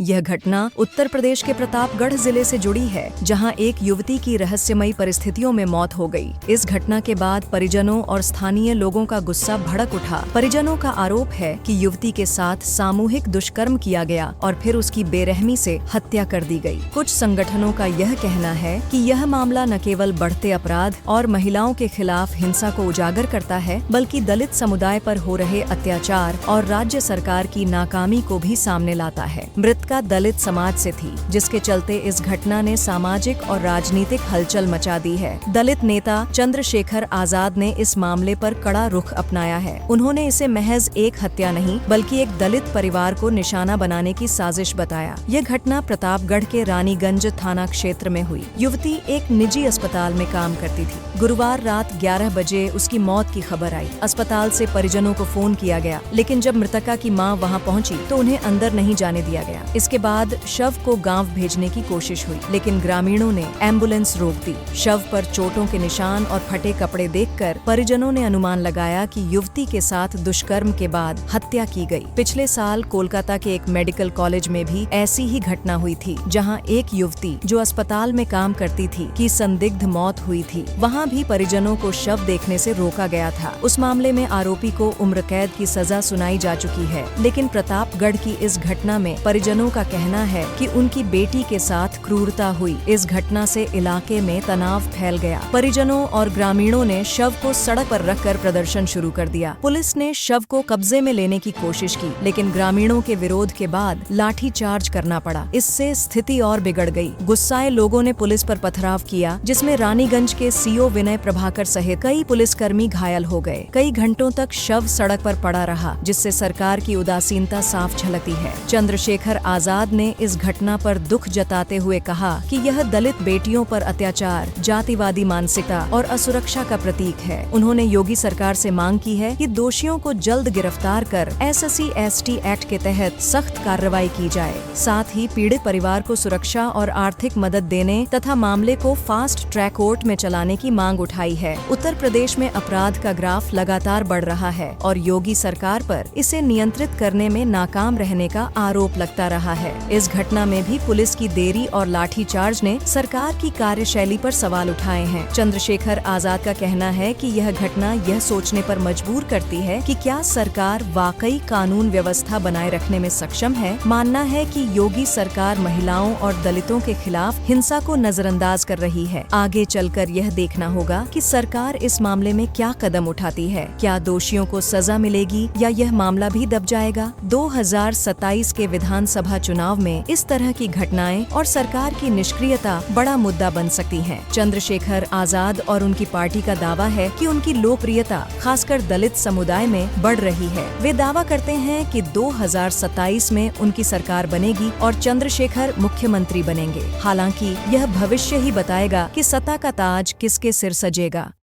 यह घटना उत्तर प्रदेश के प्रतापगढ़ जिले से जुड़ी है, जहां एक युवती की रहस्यमयी परिस्थितियों में मौत हो गई। इस घटना के बाद परिजनों और स्थानीय लोगों का गुस्सा भड़क उठा। परिजनों का आरोप है कि युवती के साथ सामूहिक दुष्कर्म किया गया और फिर उसकी बेरहमी से हत्या कर दी गई। कुछ संगठनों का यह कहना है कि यह मामला न केवल बढ़ते अपराध और महिलाओं के खिलाफ हिंसा को उजागर करता है, बल्कि दलित समुदाय पर हो रहे अत्याचार और राज्य सरकार की नाकामी को भी सामने लाता है। मृतका दलित समाज से थी, जिसके चलते इस घटना ने सामाजिक और राजनीतिक हलचल मचा दी है। दलित नेता चंद्रशेखर आजाद ने इस मामले पर कड़ा रुख अपनाया है। उन्होंने इसे महज एक हत्या नहीं, बल्कि एक दलित परिवार को निशाना बनाने की साजिश बताया। यह घटना प्रतापगढ़ के रानीगंज थाना क्षेत्र में हुई। युवती एक निजी अस्पताल में काम करती थी। गुरुवार रात 11 बजे उसकी मौत की खबर आई। अस्पताल से परिजनों को फोन किया गया, लेकिन जब मृतका की मां वहां पहुंची तो उन्हें अंदर नहीं जाने दिया गया। इसके बाद शव को गांव भेजने की कोशिश हुई, लेकिन ग्रामीणों ने एम्बुलेंस रोक दी। शव पर चोटों के निशान और फटे कपड़े देखकर परिजनों ने अनुमान लगाया कि युवती के साथ दुष्कर्म के बाद हत्या की गई। पिछले साल कोलकाता के एक मेडिकल कॉलेज में भी ऐसी ही घटना हुई थी, जहां एक युवती जो अस्पताल में काम करती थी की संदिग्ध मौत हुई थी। वहां भी परिजनों को शव देखने से रोका गया था। उस मामले में आरोपी को उम्र कैद की सजा सुनाई जा चुकी है, लेकिन प्रतापगढ़ की इस घटना में परिजनों का कहना है कि उनकी बेटी के साथ क्रूरता हुई। इस घटना से इलाके में तनाव फैल गया। परिजनों और ग्रामीणों ने शव को सड़क पर रखकर प्रदर्शन शुरू कर दिया। पुलिस ने शव को कब्जे में लेने की कोशिश की, लेकिन ग्रामीणों के विरोध के बाद लाठीचार्ज करना पड़ा। इससे स्थिति और बिगड़ गई। गुस्साए लोगों ने पुलिस पर पथराव किया, जिसमें रानीगंज के सीओ विनय प्रभाकर सहित कई पुलिसकर्मी घायल हो गए। कई घंटों तक शव सड़क पर पड़ा रहा, जिससे सरकार की उदासीनता साफ झलकती है। चंद्रशेखर आजाद ने इस घटना पर दुख जताते हुए कहा कि यह दलित बेटियों पर अत्याचार, जातिवादी मानसिकता और असुरक्षा का प्रतीक है। उन्होंने योगी सरकार से मांग की है कि दोषियों को जल्द गिरफ्तार कर SC/ST एक्ट के तहत सख्त कार्रवाई की जाए। साथ ही पीड़ित परिवार को सुरक्षा और आर्थिक मदद देने तथा मामले को फास्ट ट्रैक कोर्ट में चलाने की मांग उठाई है। उत्तर प्रदेश में अपराध का ग्राफ लगातार बढ़ रहा है और योगी सरकार पर इसे नियंत्रित करने में नाकाम रहने का आरोप लगता रहा है। इस घटना में भी पुलिस की देरी और लाठीचार्ज ने सरकार की कार्यशैली पर सवाल उठाए हैं। चंद्रशेखर आजाद का कहना है कि यह घटना यह सोचने पर मजबूर करती है कि क्या सरकार वाकई कानून व्यवस्था बनाए रखने में सक्षम है। मानना है कि योगी सरकार महिलाओं और दलितों के खिलाफ हिंसा को नजरअंदाज कर रही है। आगे चलकर यह देखना होगा कि सरकार इस मामले में क्या कदम उठाती है। क्या दोषियों को सजा मिलेगी या यह मामला भी दब जाएगा। 2027 के विधानसभा चुनाव में इस तरह की घटनाएं और सरकार की निष्क्रियता बड़ा मुद्दा बन सकती हैं। चंद्रशेखर आजाद और उनकी पार्टी का दावा है कि उनकी लोकप्रियता खासकर दलित समुदाय में बढ़ रही है। वे दावा करते हैं कि 2027 में उनकी सरकार बनेगी और चंद्रशेखर मुख्यमंत्री बनेंगे। हालांकि यह भविष्य ही बताएगा कि सत्ता का ताज किसके सिर सजेगा।